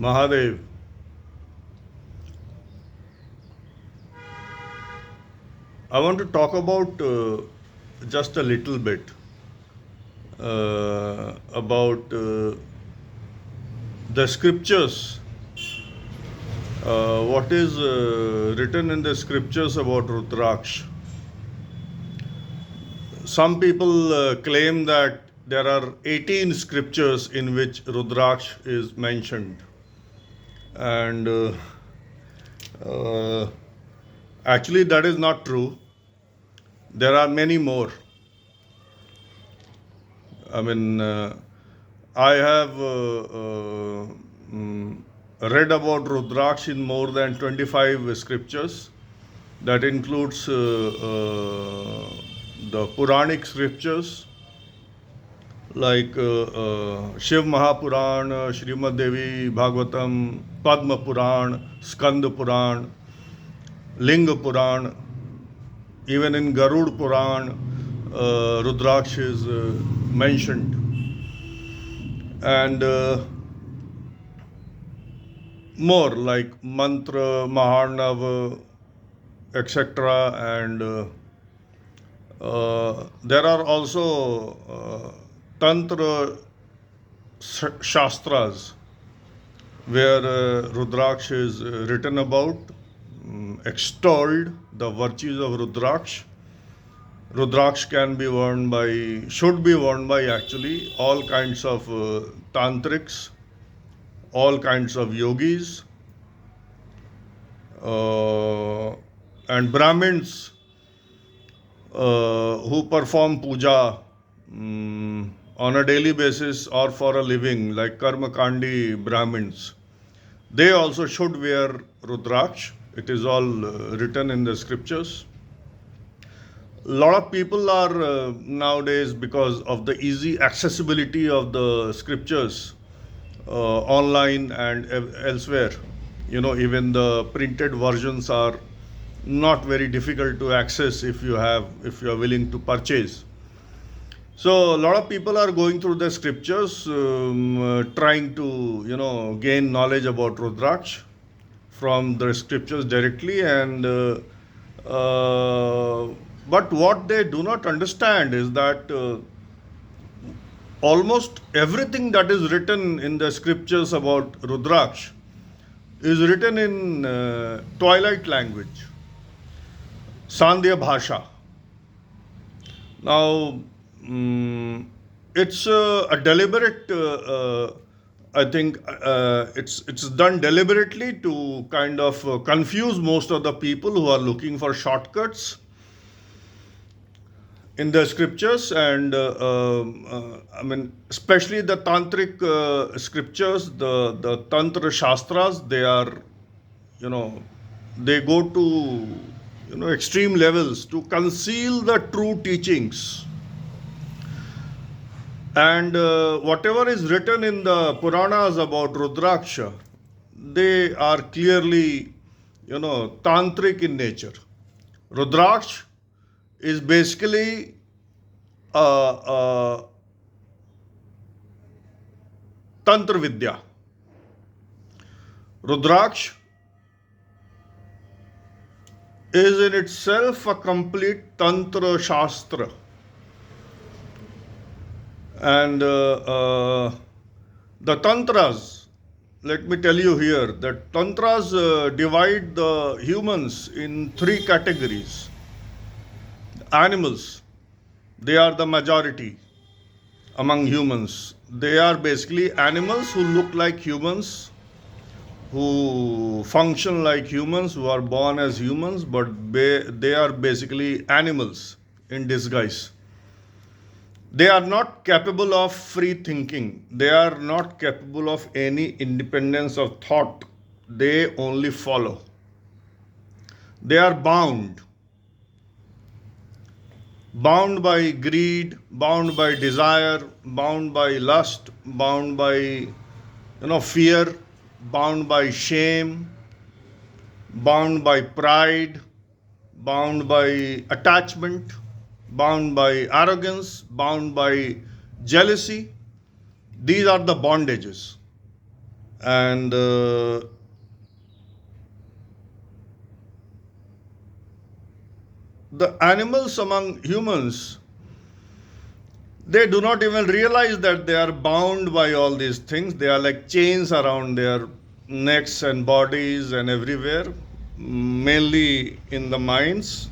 Mahadev, I want to talk about just a little bit about the scriptures. What is written in the scriptures about Rudraksh? Some people claim that there are 18 scriptures in which Rudraksh is mentioned, and uh, actually, that is not true. There are many more. I mean, I have read about Rudraksh in more than 25 scriptures. That includes the Puranic scriptures like Shiv Mahapuran, Srimad Devi Bhagavatam, Padma Puran, Skanda Puran, Linga Puran, even in Garud Puran, Rudraksh is mentioned. And more like Mantra, Maharnav, etc. And there are also Tantra Shastras where Rudraksh is written about, extolled the virtues of Rudraksh. Rudraksh can be worn by, should be worn by actually all kinds of tantrics, all kinds of yogis, and Brahmins who perform puja on a daily basis or for a living, like Karmakandi Brahmins. They also should wear Rudraksh. It is all written in the scriptures. A lot of people are nowadays, because of the easy accessibility of the scriptures online and elsewhere, even the printed versions are not very difficult to access if you are willing to purchase. So a lot of people are going through the scriptures, trying to gain knowledge about Rudraksh from the scriptures directly, and but what they do not understand is that almost everything that is written in the scriptures about Rudraksh is written in twilight language, Sandhya Bhasha. Now, it's a deliberate. I think it's done deliberately to kind of confuse most of the people who are looking for shortcuts in the scriptures, and I mean, especially the tantric scriptures, the tantra shastras. They are, you know, they go to extreme levels to conceal the true teachings. And whatever is written in the Puranas about Rudraksha, they are clearly, tantric in nature. Rudraksh is basically a tantra vidya. Rudraksh is in itself a complete tantra shastra. And the tantras, let me tell you here that tantras divide the humans in three categories. Animals, they are the majority among humans. They are basically animals who look like humans, who function like humans, who are born as humans, but they are basically animals in disguise. They are not capable of free thinking. They are not capable of any independence of thought. They only follow. They are bound by greed, bound by desire, bound by lust, bound by fear, bound by shame, bound by pride, bound by attachment, bound by arrogance, bound by jealousy. These are the bondages. And the animals among humans, they do not even realize that they are bound by all these things. They are like chains around their necks and bodies and everywhere, mainly in the minds.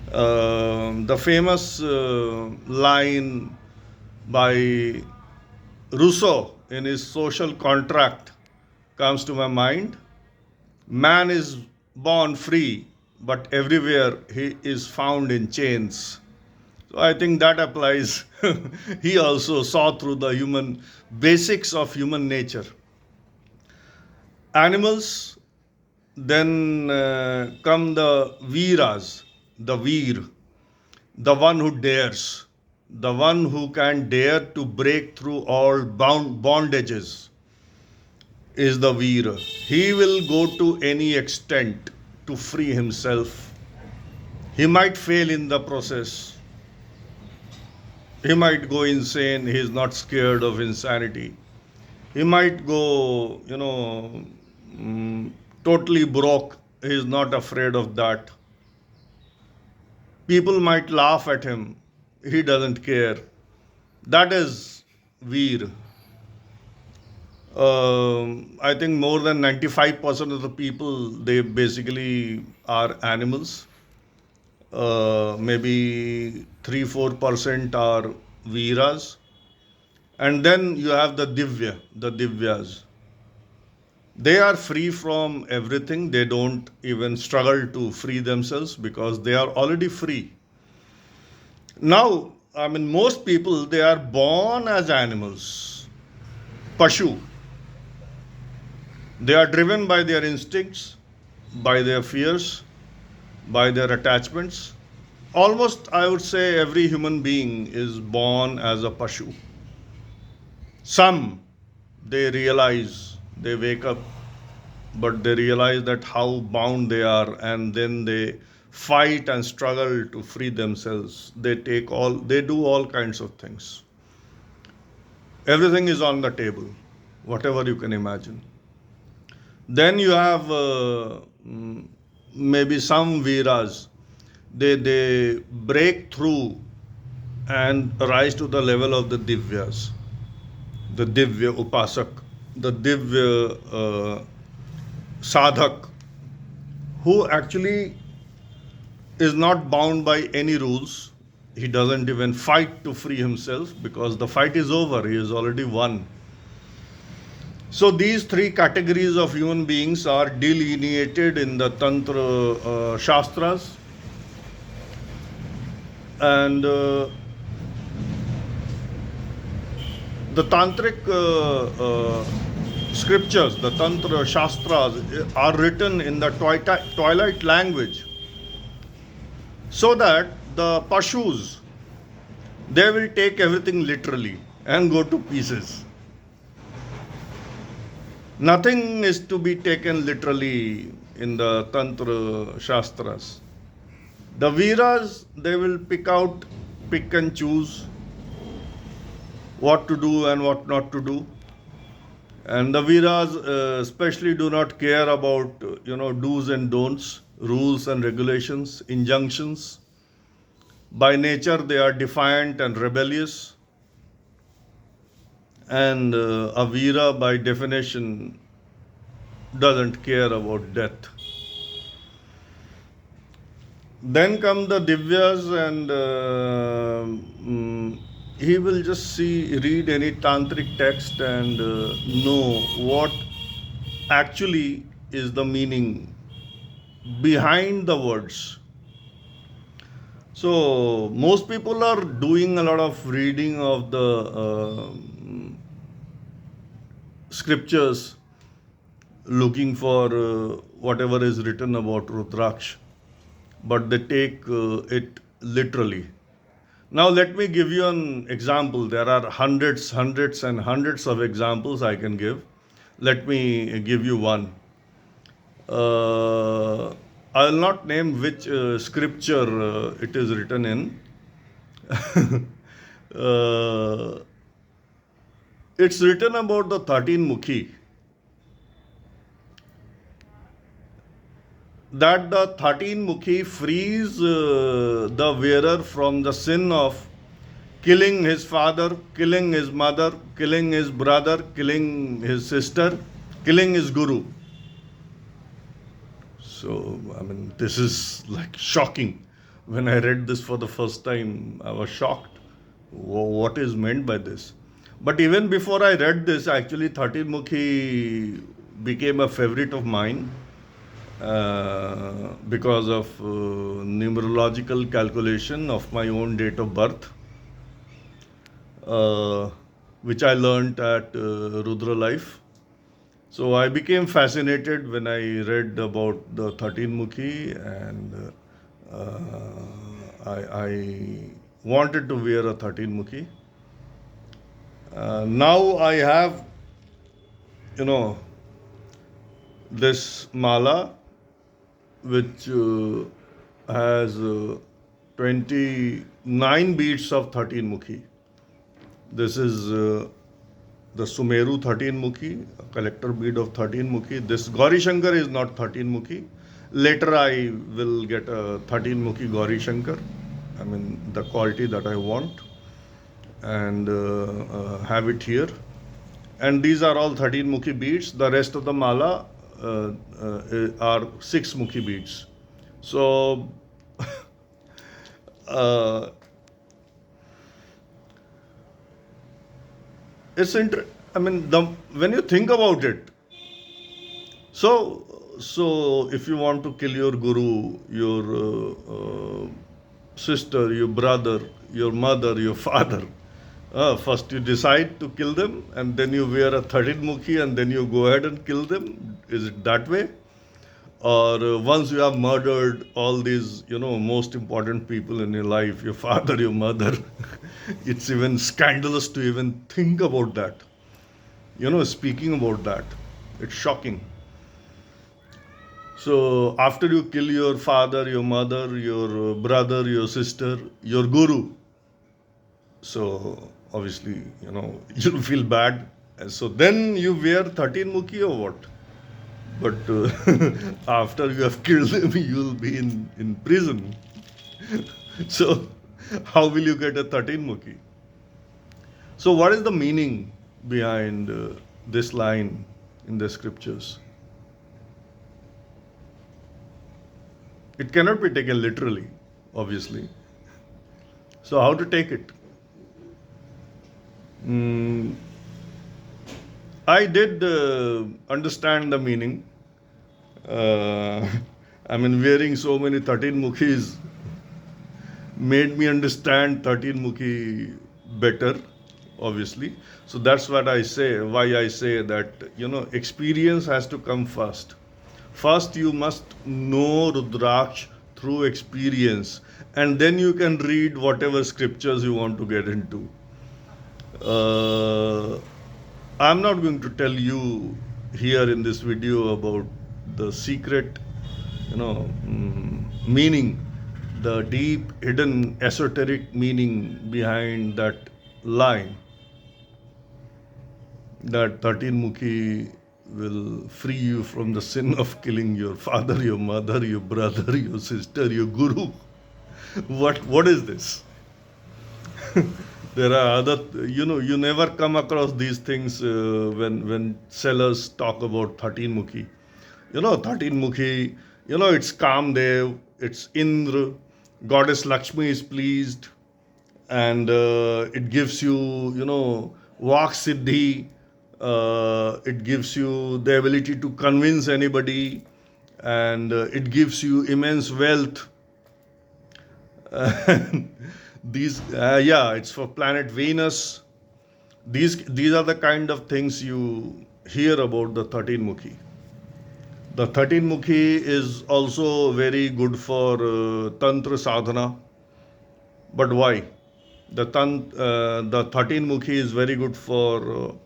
The famous line by Rousseau in his social contract comes to my mind. Man is born free, but everywhere he is found in chains. So I think that applies. He also saw through the human basics of human nature. Animals, then come the Veeras, the Veer, the one who dares, the one who can dare to break through all bondages is the Veer. He will go to any extent to free himself. He might fail in the process. He might go insane. He is not scared of insanity. He might go, totally broke. He is not afraid of that. People might laugh at him. He doesn't care. That is Veer. I think more than 95% of the people, they basically are animals. Maybe 3-4% are Veeras. And then you have the Divyas. They are free from everything. They don't even struggle to free themselves because they are already free. Now, I mean, most people, they are born as animals, Pashu. They are driven by their instincts, by their fears, by their attachments. Almost, I would say, every human being is born as a Pashu. Some, they realize, they wake up, but they realize that how bound they are, and then they fight and struggle to free themselves. They do all kinds of things. Everything is on the table, whatever you can imagine. Then you have maybe some Veeras. They break through and rise to the level of the Divyas, the Divya Upasak, the Divya Sadhak, who actually is not bound by any rules. He doesn't even fight to free himself because the fight is over. He has already won. So these three categories of human beings are delineated in the Tantra Shastras, and the Tantric scriptures, the Tantra Shastras, are written in the twilight language so that the Pashus, they will take everything literally and go to pieces. Nothing is to be taken literally in the Tantra Shastras. The Veeras, they will pick and choose what to do and what not to do. And the Veeras especially do not care about, do's and don'ts, rules and regulations, injunctions. By nature, they are defiant and rebellious. And a Veera, by definition, doesn't care about death. Then come the Divyas, and he will just read any tantric text and know what actually is the meaning behind the words. So most people are doing a lot of reading of the scriptures, looking for whatever is written about Rudraksh, but they take it literally. Now, let me give you an example. There are hundreds and hundreds of examples I can give. Let me give you one. I will not name which scripture it is written in. uh, It's written about the 13 Mukhi that the 13 Mukhi frees the wearer from the sin of killing his father, killing his mother, killing his brother, killing his sister, killing his guru. So, I mean, this is like shocking. When I read this for the first time, I was shocked. What is meant by this? But even before I read this, actually, 13 Mukhi became a favorite of mine because of numerological calculation of my own date of birth, uh, which I learnt at Rudra Life. So I became fascinated when I read about the 13 Mukhi, and I wanted to wear a 13 Mukhi. Now I have, you know, this mala which has 29 beads of 13 Mukhi. This is the Sumeru 13 Mukhi, a collector bead of 13 Mukhi. This Gauri Shankar is not 13 Mukhi. Later I will get a 13 Mukhi Gauri Shankar. I mean, the quality that I want, and have it here. And these are all 13 Mukhi beads. The rest of the mala are 6 Mukhi beads. So, uh, it's I mean, when you think about it, so if you want to kill your guru, your sister, your brother, your mother, your father, first you decide to kill them, and then you wear a 13 Mukhi, and then you go ahead and kill them. Is it that way? Or once you have murdered all these, most important people in your life, your father, your mother, it's even scandalous to even think about that. Speaking about that, it's shocking. So after you kill your father, your mother, your brother, your sister, your guru, so obviously, you'll feel bad. And so then you wear 13 Mukhi or what? But after you have killed them, you'll be in prison. So how will you get a 13 Mukhi? So what is the meaning behind this line in the scriptures? It cannot be taken literally, obviously. So how to take it? I did understand the meaning. I mean, wearing so many 13 Mukhis made me understand 13 Mukhi better, obviously. So that's what I say, why I say that, experience has to come first. First, you must know Rudraksh through experience, and then you can read whatever scriptures you want to get into. I'm not going to tell you here in this video about the secret, meaning, the deep, hidden, esoteric meaning behind that line, that 13 Mukhi will free you from the sin of killing your father, your mother, your brother, your sister, your guru. What is this? There are other, you never come across these things when sellers talk about 13 Mukhi. 13 Mukhi, it's Kamdev, it's Indra, goddess Lakshmi is pleased, and it gives you, Vak Siddhi, it gives you the ability to convince anybody, and it gives you immense wealth. These, yeah, it's for planet Venus. These are the kind of things you hear about the 13 Mukhi. The 13 Mukhi is also very good for Tantra sadhana. But why? The 13 Mukhi is very good for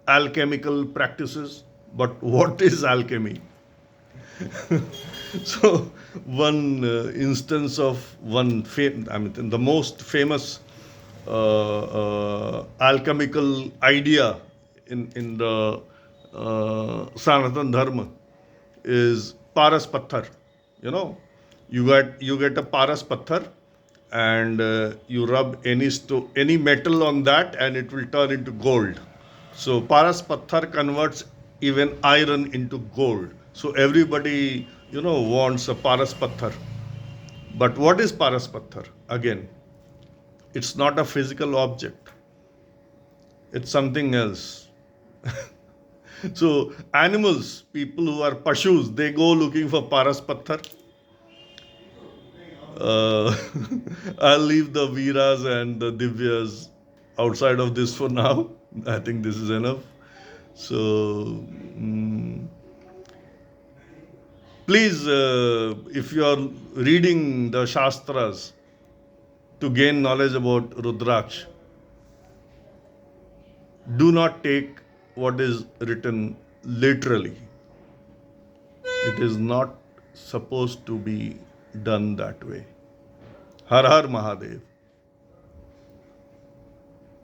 alchemical practices. But what is alchemy? So, one instance of the most famous alchemical idea in the Sanatan Dharma is Paras Patthar. You know, you get a Paras Patthar, and you rub any metal on that, and it will turn into gold. So Paras Patthar converts even iron into gold. So everybody, wants a Paras Patthar. But what is Paras Patthar? Again, it's not a physical object. It's something else. So animals, people who are pashus, they go looking for Paras Patthar. Uh, I'll leave the Veeras and the Divyas outside of this for now. I think this is enough. So, mm, please, if you are reading the Shastras to gain knowledge about Rudraksh, do not take what is written literally. It is not supposed to be done that way. Har Har Mahadev.